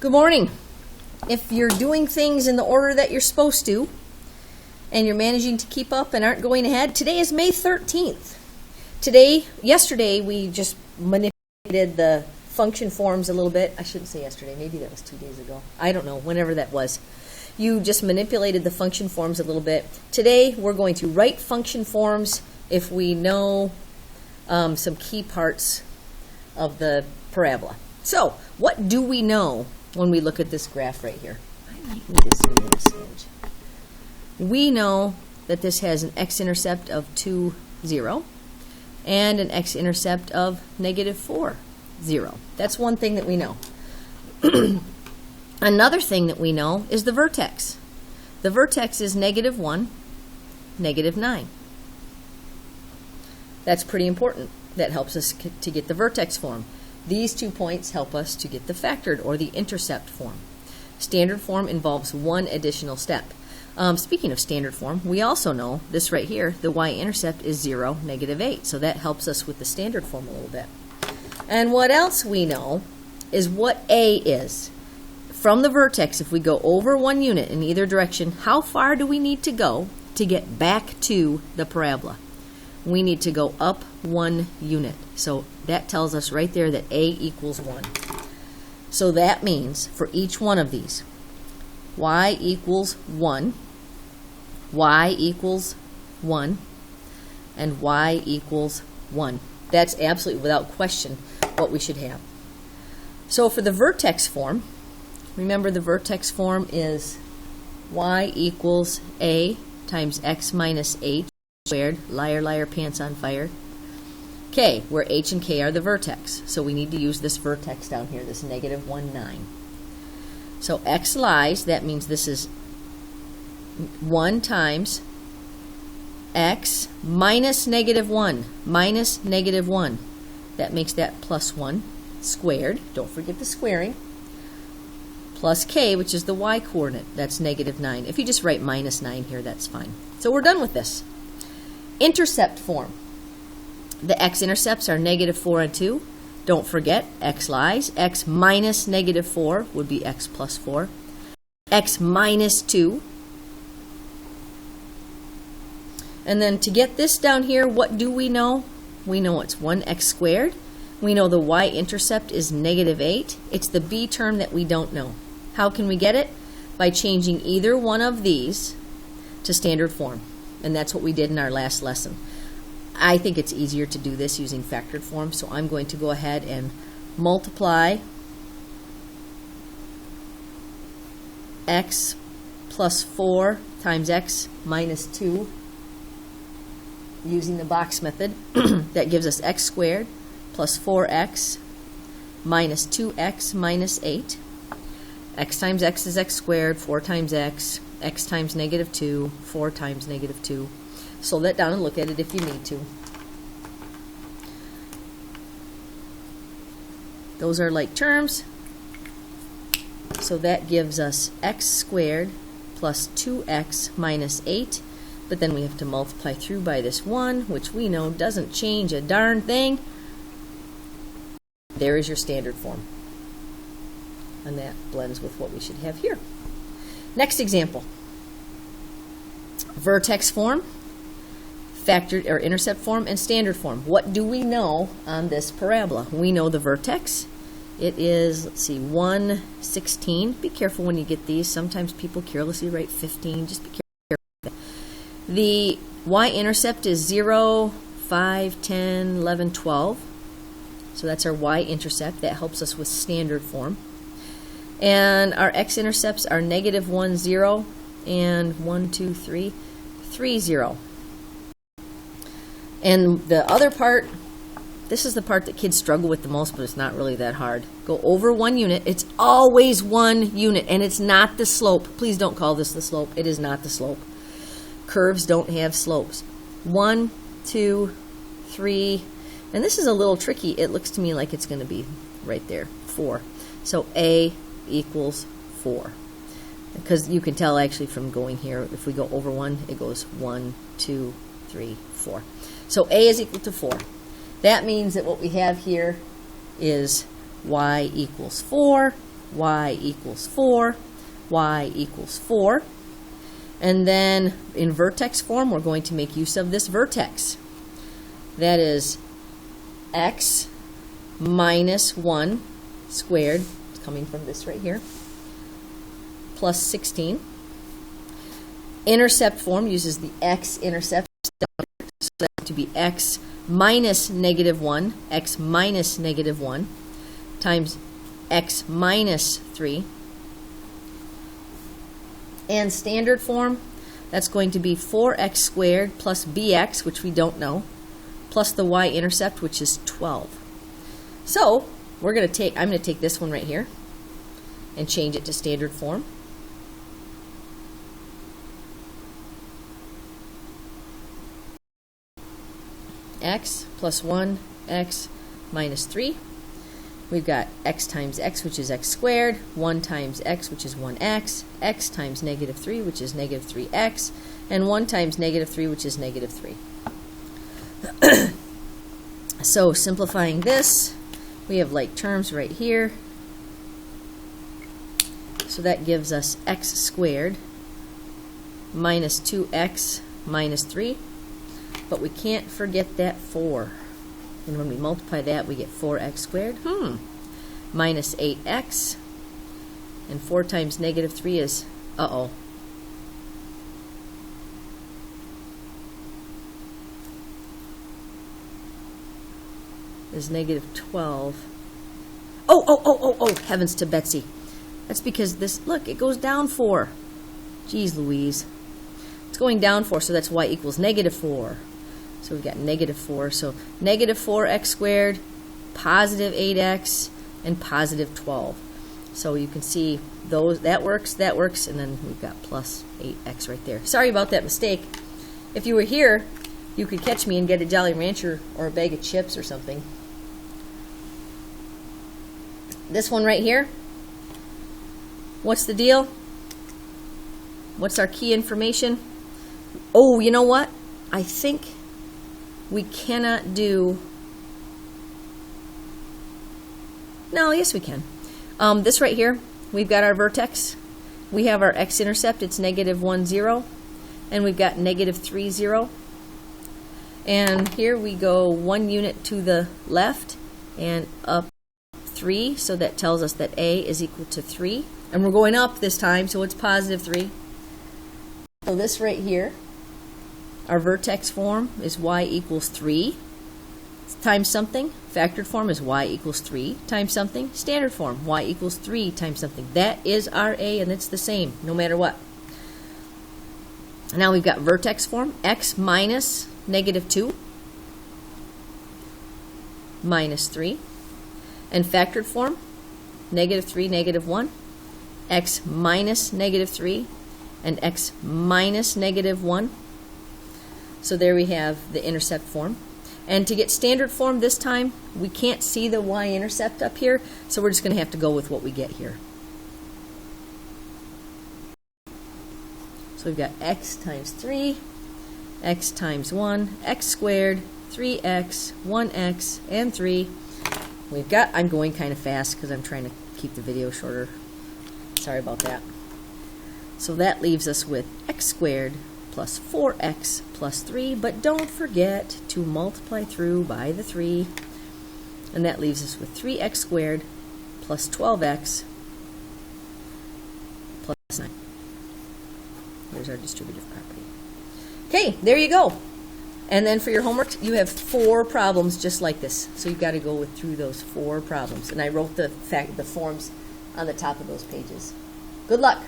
Good morning. If you're doing things in the order that you're supposed to, and you're managing to keep up and aren't going ahead, today is May 13th. Yesterday, we just manipulated the function forms a little bit. I shouldn't say yesterday. Maybe that was 2 days ago. I don't know. Whenever that was. You just manipulated the function forms a little bit. Today, we're going to write function forms if we know some key parts of the parabola. So, what do we know when we look at this graph right here? I might need to zoom in a smidge. We know that this has an x-intercept of 2, 0, and an x-intercept of -4, 0. That's one thing that we know. Another thing that we know is the vertex. The vertex is -1, -9. That's pretty important. That helps us to get the vertex form. These 2 points help us to get the factored or the intercept form. Standard form involves one additional step. Speaking of standard form, we also know this right here, the y-intercept is 0, -8. So that helps us with the standard form a little bit. And what else we know is what A is. From the vertex, if we go over 1 unit in either direction, how far do we need to go to get back to the parabola? We need to go up 1 unit. So that tells us right there that A equals 1. So that means for each one of these, y equals 1, y equals 1, and y equals 1. That's absolutely without question what we should have. So for the vertex form, remember the vertex form is y equals A times x minus h squared, liar, liar, pants on fire, k, where h and k are the vertex. So we need to use this vertex down here, this -1, 9. So x lies, that means this is 1 times x minus -1, minus -1. That makes that +1 squared. Don't forget the squaring. Plus k, which is the y coordinate. That's -9. If you just write -9 here, that's fine. So we're done with this. Intercept form. The x-intercepts are -4 and 2. Don't forget, x lies. X minus -4 would be x plus 4. X minus 2. And then to get this down here, what do we know? We know it's 1x squared. We know the y-intercept is -8. It's the b term that we don't know. How can we get it? By changing either one of these to standard form. And that's what we did in our last lesson. I think it's easier to do this using factored form, so I'm going to go ahead and multiply x plus 4 times x minus 2 using the box method. That gives us x squared plus 4x minus 2x minus 8. X times x is x squared, 4 times x times -2, 4 times -2. Slow that down and look at it if you need to. Those are like terms. So that gives us x squared plus 2x minus 8. But then we have to multiply through by this 1, which we know doesn't change a darn thing. There is your standard form. And that blends with what we should have here. Next example. Vertex form, factored or intercept form, and standard form. What do we know on this parabola? We know the vertex. It is, let's see, 1, 16. Be careful when you get these. Sometimes people carelessly write 15. Just be careful. The y-intercept is 0, 5, 10, 11, 12. So that's our y-intercept. That helps us with standard form. And our x-intercepts are -1, 0, and 1, 2, 3, 3, 0. And the other part, this is the part that kids struggle with the most, but it's not really that hard. Go over 1 unit. It's always 1 unit, and it's not the slope. Please don't call this the slope. It is not the slope. Curves don't have slopes. 1, 2, 3, and this is a little tricky. It looks to me like it's going to be right there, 4. So A equals 4. Because you can tell actually from going here, if we go over 1, it goes 1, 2, 3, 4. So A is equal to 4. That means that what we have here is y equals 4, y equals 4, y equals 4. And then in vertex form, we're going to make use of this vertex. That is x minus 1 squared, it's coming from this right here, plus 16. Intercept form uses the x-intercept, so that to be x minus negative 1, x minus negative 1, times x minus 3. And standard form, that's going to be 4x squared plus bx, which we don't know, plus the y-intercept, which is 12. So I'm going to take this one right here and change it to standard form. X plus 1, x minus 3. We've got x times x, which is x squared, 1 times x, which is 1x, x times negative 3, which is negative 3x, and 1 times negative 3, which is negative 3. So simplifying this, we have like terms right here. So that gives us x squared minus 2x minus 3. But we can't forget that 4. And when we multiply that, we get 4x squared. Minus 8x. And 4 times negative 3 is, is negative 12. Oh, heavens to Betsy. That's because this, look, it goes down 4. Geez Louise. It's going down 4, so that's y equals negative 4. So we've got negative 4. So negative 4x squared, positive 8x, and positive 12. So you can see those, that works, and then we've got plus 8x right there. Sorry about that mistake. If you were here, you could catch me and get a Jolly Rancher or a bag of chips or something. This one right here, what's the deal? What's our key information? Oh, you know what? I think we cannot do... No, yes we can. This right here, we've got our vertex. We have our x-intercept, it's negative 1, 0. And we've got negative 3, 0. And here we go 1 unit to the left and up 3. So that tells us that a is equal to 3. And we're going up this time, so it's positive 3. So this right here, our vertex form is y equals 3 times something. Factored form is y equals 3 times something. Standard form, y equals 3 times something. That is our a, and it's the same no matter what. Now we've got vertex form, x minus negative 2 minus 3. And factored form, negative 3, negative 1, x minus negative 3, and x minus negative 1. So there we have the intercept form. And to get standard form this time, we can't see the y-intercept up here, so we're just going to have to go with what we get here. So we've got x times 3, x times 1, x squared, 3x, 1x, and 3. We've got, I'm going kind of fast because I'm trying to keep the video shorter. Sorry about that. So that leaves us with x squared plus 4x plus 3, but don't forget to multiply through by the 3. And that leaves us with 3x squared plus 12x plus 9. There's our distributive property. Okay, there you go. And then for your homework, you have 4 problems just like this. So you've got to go through those 4 problems. And I wrote the forms on the top of those pages. Good luck.